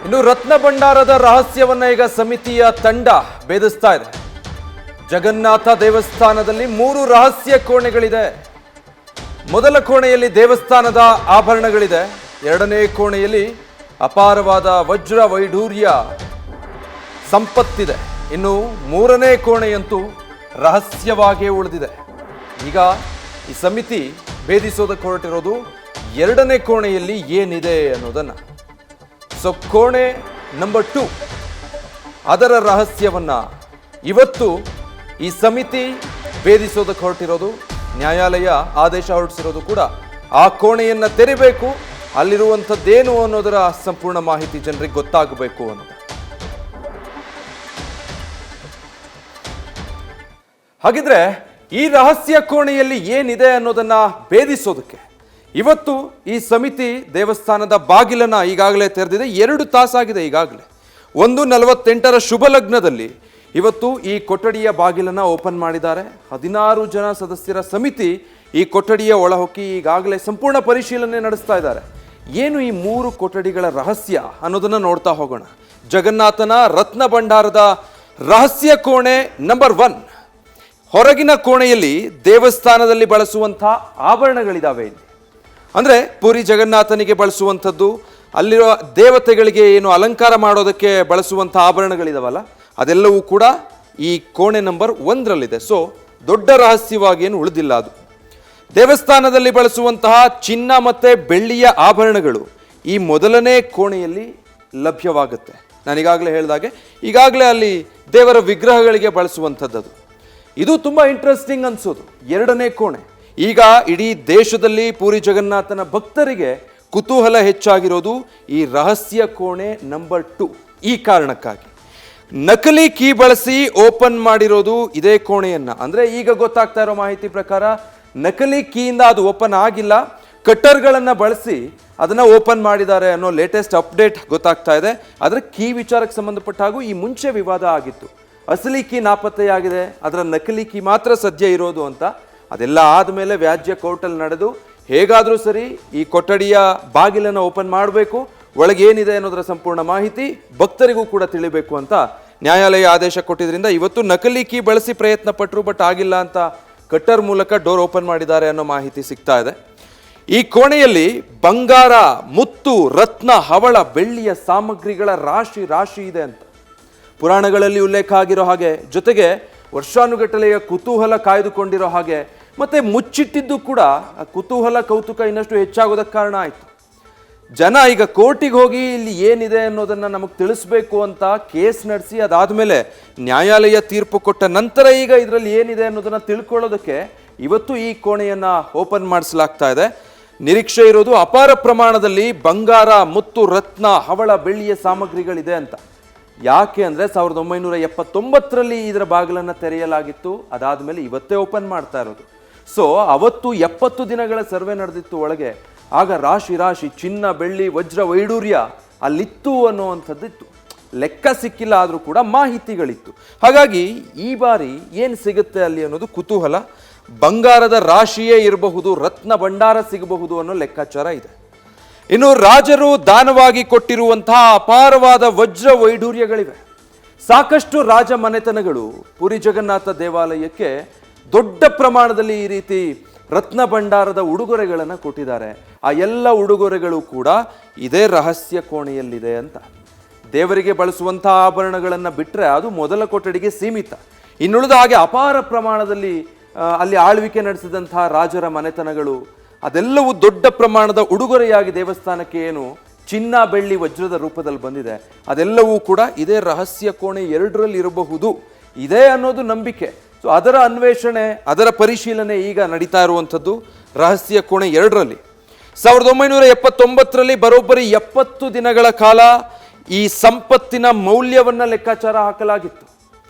ಇನ್ನು ರತ್ನ ಭಂಡಾರದ ರಹಸ್ಯವನ್ನ ಈಗ ಸಮಿತಿಯ ತಂಡ ಭೇದಿಸ್ತಾ ಇದೆ. ಜಗನ್ನಾಥ ದೇವಸ್ಥಾನದಲ್ಲಿ 3 ರಹಸ್ಯ ಕೋಣೆಗಳಿದೆ. ಮೊದಲ ಕೋಣೆಯಲ್ಲಿ ದೇವಸ್ಥಾನದ ಆಭರಣಗಳಿದೆ. ಎರಡನೇ ಕೋಣೆಯಲ್ಲಿ ಅಪಾರವಾದ ವಜ್ರ ವೈಢೂರ್ಯ ಸಂಪತ್ತಿದೆ. ಇನ್ನು ಮೂರನೇ ಕೋಣೆಯಂತೂ ರಹಸ್ಯವಾಗಿಯೇ ಉಳಿದಿದೆ. ಈಗ ಈ ಸಮಿತಿ ಭೇದಿಸೋದಕ್ಕೆ ಹೊರಟಿರೋದು ಎರಡನೇ ಕೋಣೆಯಲ್ಲಿ ಏನಿದೆ ಅನ್ನೋದನ್ನ. ಸೊ ಕೋಣೆ ನಂಬರ್ 2 ಅದರ ರಹಸ್ಯವನ್ನ ಇವತ್ತು ಈ ಸಮಿತಿ ಭೇದಿಸೋದಕ್ಕೆ ಹೊರಟಿರೋದು. ನ್ಯಾಯಾಲಯ ಆದೇಶ ಹೊರಡಿಸಿರೋದು ಕೂಡ ಆ ಕೋಣೆಯನ್ನ ತೆರಿಬೇಕು, ಅಲ್ಲಿರುವಂಥದ್ದೇನು ಅನ್ನೋದರ ಸಂಪೂರ್ಣ ಮಾಹಿತಿ ಜನರಿಗೆ ಗೊತ್ತಾಗಬೇಕು ಅನ್ನೋದು. ಹಾಗಿದ್ರೆ ಈ ರಹಸ್ಯ ಕೋಣೆಯಲ್ಲಿ ಏನಿದೆ ಅನ್ನೋದನ್ನ ಭೇದಿಸೋದಕ್ಕೆ ಇವತ್ತು ಈ ಸಮಿತಿ ದೇವಸ್ಥಾನದ ಬಾಗಿಲನ್ನ ಈಗಾಗಲೇ ತೆರೆದಿದೆ. 2 ತಾಸಾಗಿದೆ ಈಗಾಗಲೇ. 1:48 ಶುಭ ಲಗ್ನದಲ್ಲಿ ಇವತ್ತು ಈ ಕೊಠಡಿಯ ಬಾಗಿಲನ್ನ ಓಪನ್ ಮಾಡಿದ್ದಾರೆ. 16 ಜನ ಸದಸ್ಯರ ಸಮಿತಿ ಈ ಕೊಠಡಿಯ ಒಳಹೊಕ್ಕಿ ಈಗಾಗಲೇ ಸಂಪೂರ್ಣ ಪರಿಶೀಲನೆ ನಡೆಸ್ತಾ ಇದ್ದಾರೆ. ಏನು ಈ 3 ಕೊಠಡಿಗಳ ರಹಸ್ಯ ಅನ್ನೋದನ್ನ ನೋಡ್ತಾ ಹೋಗೋಣ. ಜಗನ್ನಾಥನ ರತ್ನ ಭಂಡಾರದ ರಹಸ್ಯ ಕೋಣೆ ನಂಬರ್ 1. ಹೊರಗಿನ ಕೋಣೆಯಲ್ಲಿ ದೇವಸ್ಥಾನದಲ್ಲಿ ಬಳಸುವಂತಹ ಆಭರಣಗಳಿದಾವೆ. ಇಲ್ಲಿ ಅಂದರೆ ಪುರಿ ಜಗನ್ನಾಥನಿಗೆ ಬಳಸುವಂಥದ್ದು, ಅಲ್ಲಿರೋ ದೇವತೆಗಳಿಗೆ ಏನು ಅಲಂಕಾರ ಮಾಡೋದಕ್ಕೆ ಬಳಸುವಂಥ ಆಭರಣಗಳಿದಾವಲ್ಲ, ಅದೆಲ್ಲವೂ ಕೂಡ ಈ ಕೋಣೆ ನಂಬರ್ 1ರಲ್ಲಿದೆ. ಸೊ ದೊಡ್ಡ ರಹಸ್ಯವಾಗಿ ಏನು ಉಳಿದಿಲ್ಲ. ಅದು ದೇವಸ್ಥಾನದಲ್ಲಿ ಬಳಸುವಂತಹ ಚಿನ್ನ ಮತ್ತು ಬೆಳ್ಳಿಯ ಆಭರಣಗಳು ಈ ಮೊದಲನೇ ಕೋಣೆಯಲ್ಲಿ ಲಭ್ಯವಾಗುತ್ತೆ. ನಾನೀಗಾಗಲೇ ಹೇಳಿದಾಗೆ ಈಗಾಗಲೇ ಅಲ್ಲಿ ದೇವರ ವಿಗ್ರಹಗಳಿಗೆ ಬಳಸುವಂಥದ್ದು. ಇದು ತುಂಬ ಇಂಟ್ರೆಸ್ಟಿಂಗ್ ಅನ್ಸೋದು. ಎರಡನೇ ಕೋಣೆ ಈಗ ಇಡೀ ದೇಶದಲ್ಲಿ ಪೂರಿ ಜಗನ್ನಾಥನ ಭಕ್ತರಿಗೆ ಕುತೂಹಲ ಹೆಚ್ಚಾಗಿರೋದು ಈ ರಹಸ್ಯ ಕೋಣೆ ನಂಬರ್ 2. ಈ ಕಾರಣಕ್ಕಾಗಿ ನಕಲಿ ಕೀ ಬಳಸಿ ಓಪನ್ ಮಾಡಿರೋದು ಇದೇ ಕೋಣೆಯನ್ನ. ಅಂದರೆ ಈಗ ಗೊತ್ತಾಗ್ತಾ ಇರೋ ಮಾಹಿತಿ ಪ್ರಕಾರ ನಕಲಿ ಕೀಯಿಂದ ಅದು ಓಪನ್ ಆಗಿಲ್ಲ, ಕಟ್ಟರ್ಗಳನ್ನು ಬಳಸಿ ಅದನ್ನ ಓಪನ್ ಮಾಡಿದ್ದಾರೆ ಅನ್ನೋ ಲೇಟೆಸ್ಟ್ ಅಪ್ಡೇಟ್ ಗೊತ್ತಾಗ್ತಾ ಇದೆ. ಆದರೆ ಕೀ ವಿಚಾರಕ್ಕೆ ಸಂಬಂಧಪಟ್ಟ ಹಾಗೂ ಈ ಮುಂಚೆ ವಿವಾದ ಆಗಿತ್ತು. ಅಸಲಿ ಕೀ ನಾಪತ್ತೆಯಾಗಿದೆ, ಅದರ ನಕಲಿ ಕೀ ಮಾತ್ರ ಸದ್ಯ ಇರೋದು ಅಂತ. ಅದೆಲ್ಲ ಆದಮೇಲೆ ವ್ಯಾಜ್ಯ ಕೋರ್ಟಲ್ಲಿ ನಡೆದು ಹೇಗಾದರೂ ಸರಿ ಈ ಕೊಠಡಿಯ ಬಾಗಿಲನ್ನು ಓಪನ್ ಮಾಡಬೇಕು, ಒಳಗೆ ಏನಿದೆ ಅನ್ನೋದರ ಸಂಪೂರ್ಣ ಮಾಹಿತಿ ಭಕ್ತರಿಗೂ ಕೂಡ ತಿಳಿಬೇಕು ಅಂತ ನ್ಯಾಯಾಲಯ ಆದೇಶ ಕೊಟ್ಟಿದ್ರಿಂದ ಇವತ್ತು ನಕಲಿ ಕೀ ಬಳಸಿ ಪ್ರಯತ್ನ ಪಟ್ಟರು, ಬಟ್ ಆಗಿಲ್ಲ ಅಂತ ಕಟ್ಟರ್ ಮೂಲಕ ಡೋರ್ ಓಪನ್ ಮಾಡಿದ್ದಾರೆ ಅನ್ನೋ ಮಾಹಿತಿ ಸಿಗ್ತಾ ಇದೆ. ಈ ಕೋಣೆಯಲ್ಲಿ ಬಂಗಾರ, ಮುತ್ತು, ರತ್ನ, ಹವಳ, ಬೆಳ್ಳಿಯ ಸಾಮಗ್ರಿಗಳ ರಾಶಿ ರಾಶಿ ಇದೆ ಅಂತ ಪುರಾಣಗಳಲ್ಲಿ ಉಲ್ಲೇಖ ಆಗಿರೋ ಹಾಗೆ, ಜೊತೆಗೆ ವರ್ಷಾನುಗಟ್ಟಲೆಯ ಕುತೂಹಲ ಕಾಯ್ದುಕೊಂಡಿರೋ ಹಾಗೆ, ಮತ್ತೆ ಮುಚ್ಚಿಟ್ಟಿದ್ದು ಕೂಡ ಕುತೂಹಲ ಕೌತುಕ ಇನ್ನಷ್ಟು ಹೆಚ್ಚಾಗೋದಕ್ಕೆ ಕಾರಣ ಆಯಿತು. ಜನ ಈಗ ಕೋರ್ಟಿಗೆ ಹೋಗಿ ಇಲ್ಲಿ ಏನಿದೆ ಅನ್ನೋದನ್ನು ನಮಗೆ ತಿಳಿಸ್ಬೇಕು ಅಂತ ಕೇಸ್ ನಡೆಸಿ ಅದಾದಮೇಲೆ ನ್ಯಾಯಾಲಯ ತೀರ್ಪು ಕೊಟ್ಟ ನಂತರ ಈಗ ಇದರಲ್ಲಿ ಏನಿದೆ ಅನ್ನೋದನ್ನು ತಿಳ್ಕೊಳ್ಳೋದಕ್ಕೆ ಇವತ್ತು ಈ ಕೋಣೆಯನ್ನು ಓಪನ್ ಮಾಡಿಸಲಾಗ್ತಾ ಇದೆ. ನಿರೀಕ್ಷೆ ಇರೋದು ಅಪಾರ ಪ್ರಮಾಣದಲ್ಲಿ ಬಂಗಾರ, ಮುತ್ತು, ರತ್ನ, ಹವಳ, ಬೆಳ್ಳಿಯ ಸಾಮಗ್ರಿಗಳಿದೆ ಅಂತ. ಯಾಕೆ ಅಂದರೆ 1979ರಲ್ಲಿ ಇದರ ಬಾಗಿಲನ್ನು ತೆರೆಯಲಾಗಿತ್ತು. ಅದಾದಮೇಲೆ ಇವತ್ತೇ ಓಪನ್ ಮಾಡ್ತಾ ಇರೋದು. ಸೊ ಅವತ್ತು 70 ದಿನಗಳ ಸರ್ವೆ ನಡೆದಿತ್ತು ಒಳಗೆ. ಆಗ ರಾಶಿ ರಾಶಿ ಚಿನ್ನ, ಬೆಳ್ಳಿ, ವಜ್ರ ವೈಡೂರ್ಯ ಅಲ್ಲಿತ್ತು ಅನ್ನುವಂಥದ್ದಿತ್ತು. ಲೆಕ್ಕ ಸಿಕ್ಕಿಲ್ಲ, ಆದರೂ ಕೂಡ ಮಾಹಿತಿಗಳಿತ್ತು. ಹಾಗಾಗಿ ಈ ಬಾರಿ ಏನು ಸಿಗುತ್ತೆ ಅಲ್ಲಿ ಅನ್ನೋದು ಕುತೂಹಲ. ಬಂಗಾರದ ರಾಶಿಯೇ ಇರಬಹುದು, ರತ್ನ ಭಂಡಾರ ಸಿಗಬಹುದು ಅನ್ನೋ ಲೆಕ್ಕಾಚಾರ ಇದೆ. ಇನ್ನು ರಾಜರು ದಾನವಾಗಿ ಕೊಟ್ಟಿರುವಂತಹ ಅಪಾರವಾದ ವಜ್ರ ವೈಢೂರ್ಯಗಳಿವೆ. ಸಾಕಷ್ಟು ರಾಜ ಮನೆತನಗಳು ಪುರಿ ಜಗನ್ನಾಥ ದೇವಾಲಯಕ್ಕೆ ದೊಡ್ಡ ಪ್ರಮಾಣದಲ್ಲಿ ಈ ರೀತಿ ರತ್ನ ಭಂಡಾರದ ಉಡುಗೊರೆಗಳನ್ನು ಕೊಟ್ಟಿದ್ದಾರೆ. ಆ ಎಲ್ಲ ಉಡುಗೊರೆಗಳು ಕೂಡ ಇದೇ ರಹಸ್ಯ ಕೋಣೆಯಲ್ಲಿದೆ ಅಂತ. ದೇವರಿಗೆ ಬಳಸುವಂತಹ ಆಭರಣಗಳನ್ನು ಬಿಟ್ಟರೆ ಅದು ಮೊದಲ ಕೊಠಡಿಗೆ ಸೀಮಿತ. ಇನ್ನುಳಿದ ಹಾಗೆ ಅಪಾರ ಪ್ರಮಾಣದಲ್ಲಿ ಅಲ್ಲಿ ಆಳ್ವಿಕೆ ನಡೆಸಿದಂತಹ ರಾಜರ ಮನೆತನಗಳು ಅದೆಲ್ಲವೂ ದೊಡ್ಡ ಪ್ರಮಾಣದ ಉಡುಗೊರೆಯಾಗಿ ದೇವಸ್ಥಾನಕ್ಕೆ ಏನು ಚಿನ್ನ, ಬೆಳ್ಳಿ, ವಜ್ರದ ರೂಪದಲ್ಲಿ ಬಂದಿದೆ, ಅದೆಲ್ಲವೂ ಕೂಡ ಇದೇ ರಹಸ್ಯ ಕೋಣೆ 2ರಲ್ಲಿ ಇರಬಹುದು ಇದೆ ಅನ್ನೋದು ನಂಬಿಕೆ. ಸೊ ಅದರ ಅನ್ವೇಷಣೆ, ಅದರ ಪರಿಶೀಲನೆ ಈಗ ನಡೀತಾ ಇರುವಂಥದ್ದು ರಹಸ್ಯ ಕೋಣೆ 2ರಲ್ಲಿ. 1979ರಲ್ಲಿ ಬರೋಬ್ಬರಿ 70 ದಿನಗಳ ಕಾಲ ಈ ಸಂಪತ್ತಿನ ಮೌಲ್ಯವನ್ನು ಲೆಕ್ಕಾಚಾರ ಹಾಕಲಾಗಿತ್ತು.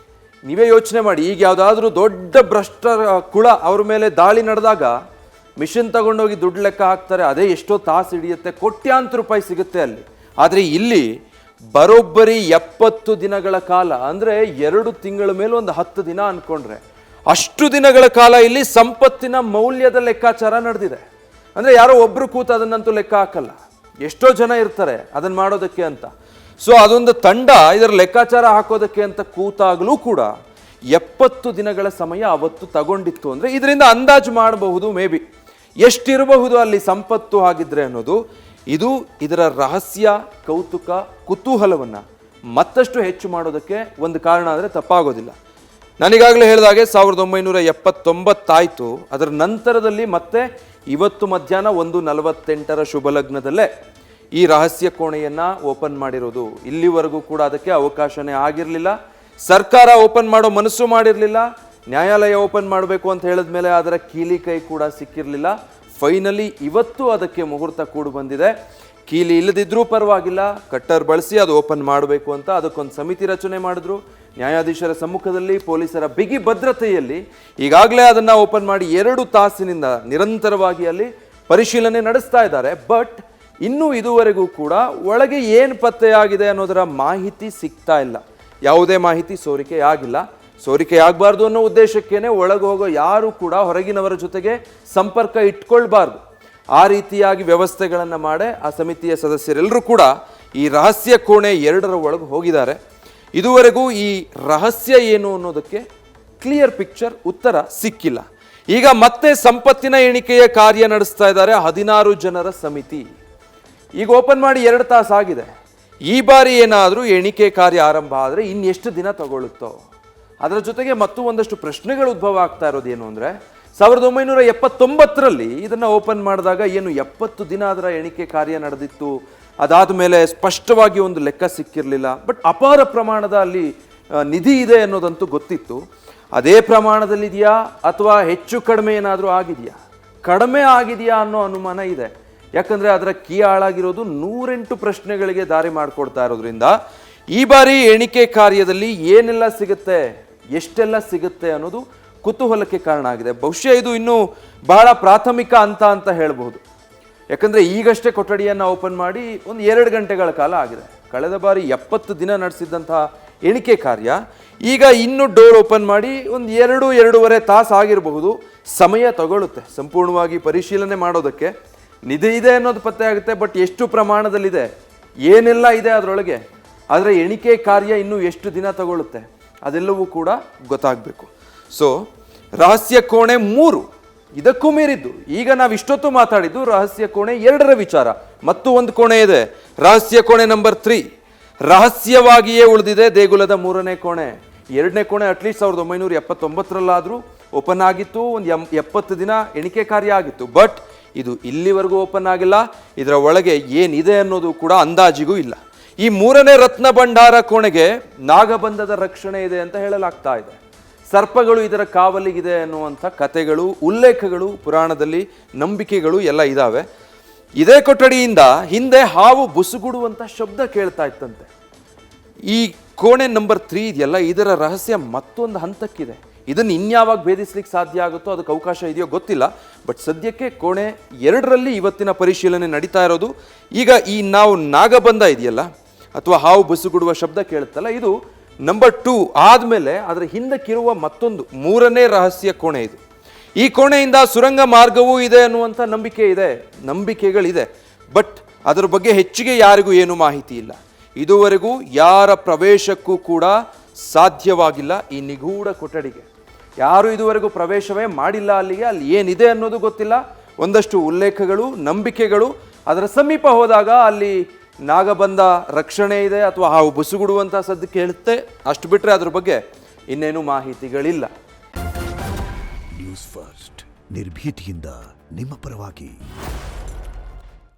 ನೀವೇ ಯೋಚನೆ ಮಾಡಿ, ಈಗ ಯಾವುದಾದ್ರೂ ದೊಡ್ಡ ಭ್ರಷ್ಟರ ಕುಳ ಅವ್ರ ಮೇಲೆ ದಾಳಿ ನಡೆದಾಗ ಮಿಷನ್ ತಗೊಂಡೋಗಿ ದುಡ್ಡು ಲೆಕ್ಕ ಹಾಕ್ತಾರೆ. ಅದೇ ಎಷ್ಟೋ ತಾಸು ಹಿಡಿಯುತ್ತೆ, ಕೋಟ್ಯಾಂತರ ರೂಪಾಯಿ ಸಿಗುತ್ತೆ ಅಲ್ಲಿ. ಆದರೆ ಇಲ್ಲಿ ಬರೋಬ್ಬರಿ 70 ದಿನಗಳ ಕಾಲ, ಅಂದರೆ 2 ತಿಂಗಳ ಮೇಲೆ ಒಂದು 10 ದಿನ ಅನ್ಕೊಂಡ್ರೆ ಅಷ್ಟು ದಿನಗಳ ಕಾಲ ಇಲ್ಲಿ ಸಂಪತ್ತಿನ ಮೌಲ್ಯದ ಲೆಕ್ಕಾಚಾರ ನಡೆದಿದೆ. ಅಂದರೆ ಯಾರೋ ಒಬ್ರು ಕೂತು ಅದನ್ನಂತೂ ಲೆಕ್ಕ ಹಾಕಲ್ಲ, ಎಷ್ಟೋ ಜನ ಇರ್ತಾರೆ ಅದನ್ನು ಮಾಡೋದಕ್ಕೆ ಅಂತ. ಸೊ ಅದೊಂದು ತಂಡ ಇದರ ಲೆಕ್ಕಾಚಾರ ಹಾಕೋದಕ್ಕೆ ಅಂತ ಕೂತಾಗಲೂ ಕೂಡ 70 ದಿನಗಳ ಸಮಯ ಅವತ್ತು ತಗೊಂಡಿತ್ತು ಅಂದರೆ ಇದರಿಂದ ಅಂದಾಜು ಮಾಡಬಹುದು ಮೇ ಬಿ ಎಷ್ಟಿರಬಹುದು ಅಲ್ಲಿ ಸಂಪತ್ತು ಆಗಿದ್ರೆ ಅನ್ನೋದು. ಇದು ಇದರ ರಹಸ್ಯ, ಕೌತುಕ, ಕುತೂಹಲವನ್ನು ಮತ್ತಷ್ಟು ಹೆಚ್ಚು ಮಾಡೋದಕ್ಕೆ ಒಂದು ಕಾರಣ ಅಂದರೆ ತಪ್ಪಾಗೋದಿಲ್ಲ. ನಾನೀಗಾಗಲೇ ಹೇಳಿದಾಗೆ 1979 ಆಯಿತು. ಅದರ ನಂತರದಲ್ಲಿ ಮತ್ತೆ ಇವತ್ತು ಮಧ್ಯಾಹ್ನ 1:48 ಶುಭ ಲಗ್ನದಲ್ಲೇ ಈ ರಹಸ್ಯ ಕೋಣೆಯನ್ನು ಓಪನ್ ಮಾಡಿರೋದು. ಇಲ್ಲಿವರೆಗೂ ಕೂಡ ಅದಕ್ಕೆ ಅವಕಾಶನೇ ಆಗಿರಲಿಲ್ಲ. ಸರ್ಕಾರ ಓಪನ್ ಮಾಡೋ ಮನಸ್ಸು ಮಾಡಿರಲಿಲ್ಲ. ನ್ಯಾಯಾಲಯ ಓಪನ್ ಮಾಡಬೇಕು ಅಂತ ಹೇಳಿದ ಮೇಲೆ ಅದರ ಕೀಲಿ ಕೈ ಕೂಡ ಸಿಕ್ಕಿರಲಿಲ್ಲ. ಫೈನಲಿ ಇವತ್ತು ಅದಕ್ಕೆ ಮುಹೂರ್ತ ಕೂಡ ಬಂದಿದೆ. ಕೀಲಿ ಇಲ್ಲದಿದ್ರೂ ಪರವಾಗಿಲ್ಲ, ಕಟ್ಟರ್ ಬಳಸಿ ಅದು ಓಪನ್ ಮಾಡಬೇಕು ಅಂತ ಅದಕ್ಕೊಂದು ಸಮಿತಿ ರಚನೆ ಮಾಡಿದ್ರು. ನ್ಯಾಯಾಧೀಶರ ಸಮ್ಮುಖದಲ್ಲಿ ಪೊಲೀಸರ ಬಿಗಿ ಭದ್ರತೆಯಲ್ಲಿ ಈಗಾಗಲೇ ಅದನ್ನು ಓಪನ್ ಮಾಡಿ 2 ತಾಸಿನಿಂದ ನಿರಂತರವಾಗಿ ಅಲ್ಲಿ ಪರಿಶೀಲನೆ ನಡೆಸ್ತಾ ಇದ್ದಾರೆ. ಬಟ್ ಇನ್ನೂ ಇದುವರೆಗೂ ಕೂಡ ಒಳಗೆ ಏನು ಪತ್ತೆಯಾಗಿದೆ ಅನ್ನೋದರ ಮಾಹಿತಿ ಸಿಗ್ತಾ ಇಲ್ಲ. ಯಾವುದೇ ಮಾಹಿತಿ ಸೋರಿಕೆ ಆಗಿಲ್ಲ. ಸೋರಿಕೆ ಆಗಬಾರ್ದು ಅನ್ನೋ ಉದ್ದೇಶಕ್ಕೇನೆ ಒಳಗೆ ಹೋಗೋ ಯಾರು ಕೂಡ ಹೊರಗಿನವರ ಜೊತೆಗೆ ಸಂಪರ್ಕ ಇಟ್ಕೊಳ್ಬಾರ್ದು. ಆ ರೀತಿಯಾಗಿ ವ್ಯವಸ್ಥೆಗಳನ್ನು ಮಾಡಿ ಆ ಸಮಿತಿಯ ಸದಸ್ಯರೆಲ್ಲರೂ ಕೂಡ ಈ ರಹಸ್ಯ ಕೋಣೆ 2ರ ಒಳಗೆ ಹೋಗಿದ್ದಾರೆ. ಇದುವರೆಗೂ ಈ ರಹಸ್ಯ ಏನು ಅನ್ನೋದಕ್ಕೆ ಕ್ಲಿಯರ್ ಪಿಕ್ಚರ್, ಉತ್ತರ ಸಿಕ್ಕಿಲ್ಲ. ಈಗ ಮತ್ತೆ ಸಂಪತ್ತಿನ ಎಣಿಕೆಯ ಕಾರ್ಯ ನಡೆಸ್ತಾ ಇದ್ದಾರೆ 16 ಜನರ ಸಮಿತಿ. ಈಗ ಓಪನ್ ಮಾಡಿ 2 ತಾಸು ಆಗಿದೆ. ಈ ಬಾರಿ ಏನಾದರೂ ಎಣಿಕೆ ಕಾರ್ಯ ಆರಂಭ ಆದರೆ ಇನ್ನೆಷ್ಟು ದಿನ ತಗೊಳ್ಳುತ್ತೋ? ಅದರ ಜೊತೆಗೆ ಮತ್ತು ಒಂದಷ್ಟು ಪ್ರಶ್ನೆಗಳು ಉದ್ಭವ ಆಗ್ತಾ ಇರೋದೇನು ಅಂದರೆ 1979ರಲ್ಲಿ ಇದನ್ನು ಓಪನ್ ಮಾಡಿದಾಗ ಏನು 70 ದಿನ ಅದರ ಎಣಿಕೆ ಕಾರ್ಯ ನಡೆದಿತ್ತು. ಅದಾದ ಮೇಲೆ ಸ್ಪಷ್ಟವಾಗಿ ಒಂದು ಲೆಕ್ಕ ಸಿಕ್ಕಿರಲಿಲ್ಲ. ಬಟ್ ಅಪಾರ ಪ್ರಮಾಣದ ಅಲ್ಲಿ ನಿಧಿ ಇದೆ ಅನ್ನೋದಂತೂ ಗೊತ್ತಿತ್ತು. ಅದೇ ಪ್ರಮಾಣದಲ್ಲಿದೆಯಾ ಅಥವಾ ಹೆಚ್ಚು ಕಡಿಮೆ ಏನಾದರೂ ಆಗಿದೆಯಾ? ಕಡಿಮೆ ಆಗಿದೆಯಾ ಅನ್ನೋ ಅನುಮಾನ ಇದೆ. ಯಾಕಂದರೆ ಅದರ ಕೀ ಹಾಳಾಗಿರೋದು 108 ಪ್ರಶ್ನೆಗಳಿಗೆ ದಾರಿ ಮಾಡಿಕೊಡ್ತಾ ಇರೋದ್ರಿಂದ ಈ ಬಾರಿ ಎಣಿಕೆ ಕಾರ್ಯದಲ್ಲಿ ಏನೆಲ್ಲ ಸಿಗುತ್ತೆ, ಎಷ್ಟೆಲ್ಲ ಸಿಗುತ್ತೆ ಅನ್ನೋದು ಕುತೂಹಲಕ್ಕೆ ಕಾರಣ ಆಗಿದೆ. ಬಹುಶಃ ಇದು ಇನ್ನೂ ಬಹಳ ಪ್ರಾಥಮಿಕ ಅಂತ ಹೇಳ್ಬಹುದು. ಯಾಕಂದರೆ ಈಗಷ್ಟೇ ಕೊಠಡಿಯನ್ನು ಓಪನ್ ಮಾಡಿ ಒಂದು 2 ಗಂಟೆಗಳ ಕಾಲ ಆಗಿದೆ. ಕಳೆದ ಬಾರಿ 70 ದಿನ ನಡೆಸಿದ್ದಂತಹ ಎಣಿಕೆ ಕಾರ್ಯ ಈಗ ಇನ್ನೂ ಡೋರ್ ಓಪನ್ ಮಾಡಿ ಒಂದು 2-2.5 ತಾಸು ಆಗಿರಬಹುದು. ಸಮಯ ತಗೊಳ್ಳುತ್ತೆ ಸಂಪೂರ್ಣವಾಗಿ ಪರಿಶೀಲನೆ ಮಾಡೋದಕ್ಕೆ. ನಿಧಿ ಇದೆ ಅನ್ನೋದು ಪತ್ತೆ ಆಗುತ್ತೆ, ಬಟ್ ಎಷ್ಟು ಪ್ರಮಾಣದಲ್ಲಿದೆ, ಏನೆಲ್ಲ ಇದೆ ಅದರೊಳಗೆ, ಆದರೆ ಎಣಿಕೆ ಕಾರ್ಯ ಇನ್ನೂ ಎಷ್ಟು ದಿನ ತಗೊಳ್ಳುತ್ತೆ ಅದೆಲ್ಲವೂ ಕೂಡ ಗೊತ್ತಾಗಬೇಕು. ಸೊ ರಹಸ್ಯ ಕೋಣೆ 3 ಇದಕ್ಕೂ ಮೀರಿದ್ದು. ಈಗ ನಾವು ಇಷ್ಟೊತ್ತು ಮಾತಾಡಿದ್ದು ರಹಸ್ಯ ಕೋಣೆ 2ರ ವಿಚಾರ. ಮತ್ತು ಒಂದು ಕೋಣೆ ಇದೆ, ರಹಸ್ಯ ಕೋಣೆ ನಂಬರ್ 3. ರಹಸ್ಯವಾಗಿಯೇ ಉಳಿದಿದೆ ದೇಗುಲದ 3ನೇ ಕೋಣೆ. 2ನೇ ಕೋಣೆ ಅಟ್ಲೀಸ್ಟ್ 1979ರಲ್ಲಾದರೂ ಓಪನ್ ಆಗಿತ್ತು. ಒಂದು 70 ದಿನ ಎಣಿಕೆ ಕಾರ್ಯ ಆಗಿತ್ತು. ಬಟ್ ಇದು ಇಲ್ಲಿವರೆಗೂ ಓಪನ್ ಆಗಿಲ್ಲ. ಇದರ ಒಳಗೆ ಏನಿದೆ ಅನ್ನೋದು ಕೂಡ ಅಂದಾಜಿಗೂ ಇಲ್ಲ. ಈ 3ನೇ ರತ್ನ ಭಂಡಾರ ಕೋಣೆಗೆ ನಾಗಬಂಧದ ರಕ್ಷಣೆ ಇದೆ ಅಂತ ಹೇಳಲಾಗ್ತಾ ಇದೆ. ಸರ್ಪಗಳು ಇದರ ಕಾವಲಿಗಿದೆ ಅನ್ನುವಂಥ ಕಥೆಗಳು, ಉಲ್ಲೇಖಗಳು ಪುರಾಣದಲ್ಲಿ, ನಂಬಿಕೆಗಳು ಎಲ್ಲ ಇದ್ದಾವೆ. ಇದೇ ಕೊಠಡಿಯಿಂದ ಹಿಂದೆ ಹಾವು ಬುಸುಗುಡುವಂಥ ಶಬ್ದ ಕೇಳ್ತಾ ಇತ್ತಂತೆ. ಈ ಕೋಣೆ ನಂಬರ್ 3 ಇದೆಯಲ್ಲ, ಇದರ ರಹಸ್ಯ ಮತ್ತೊಂದು ಹಂತಕ್ಕಿದೆ. ಇದನ್ನು ಇನ್ಯಾವಾಗ ಭೇದಿಸ್ಲಿಕ್ಕೆ ಸಾಧ್ಯ ಆಗುತ್ತೋ, ಅದಕ್ಕೆ ಅವಕಾಶ ಇದೆಯೋ ಗೊತ್ತಿಲ್ಲ. ಬಟ್ ಸದ್ಯಕ್ಕೆ ಕೋಣೆ 2ರಲ್ಲಿ ಇವತ್ತಿನ ಪರಿಶೀಲನೆ ನಡೀತಾ ಇರೋದು. ಈಗ ಈ ನಾವು ನಾಗಬಂಧ ಇದೆಯಲ್ಲ ಅಥವಾ ಹಾವು ಬುಸುಗುಡುವ ಶಬ್ದ ಕೇಳುತ್ತಲ್ಲ, ಇದು ನಂಬರ್ 2 ಆದಮೇಲೆ ಅದರ ಹಿಂದಕ್ಕಿರುವ ಮತ್ತೊಂದು 3ನೇ ರಹಸ್ಯ ಕೋಣೆ ಇದು. ಈ ಕೋಣೆಯಿಂದ ಸುರಂಗ ಮಾರ್ಗವೂ ಇದೆ ಅನ್ನುವಂಥ ನಂಬಿಕೆಗಳಿದೆ. ಬಟ್ ಅದರ ಬಗ್ಗೆ ಹೆಚ್ಚಿಗೆ ಯಾರಿಗೂ ಏನು ಮಾಹಿತಿ ಇಲ್ಲ. ಇದುವರೆಗೂ ಯಾರ ಪ್ರವೇಶಕ್ಕೂ ಕೂಡ ಸಾಧ್ಯವಾಗಿಲ್ಲ ಈ ನಿಗೂಢ ಕೊಠಡಿಗೆ. ಯಾರು ಇದುವರೆಗೂ ಪ್ರವೇಶವೇ ಮಾಡಿಲ್ಲ ಅಲ್ಲಿಗೆ. ಅಲ್ಲಿ ಏನಿದೆ ಅನ್ನೋದು ಗೊತ್ತಿಲ್ಲ. ಒಂದಷ್ಟು ಉಲ್ಲೇಖಗಳು, ನಂಬಿಕೆಗಳು. ಅದರ ಸಮೀಪ ಹೋದಾಗ ಅಲ್ಲಿ ನಾಗಬಂಧ ರಕ್ಷಣೆ ಇದೆ ಅಥವಾ ಹಾವು ಬುಸುಗುಡುವಂಥ ಸದ್ದು ಕೇಳುತ್ತೆ. ಅಷ್ಟು ಬಿಟ್ಟರೆ ಅದ್ರ ಬಗ್ಗೆ ಇನ್ನೇನು ಮಾಹಿತಿಗಳಿಲ್ಲ. ನ್ಯೂಸ್ ಫಸ್ಟ್ ನಿರ್ಭೀತಿಯಿಂದ ನಿಮ್ಮ ಪರವಾಗಿ.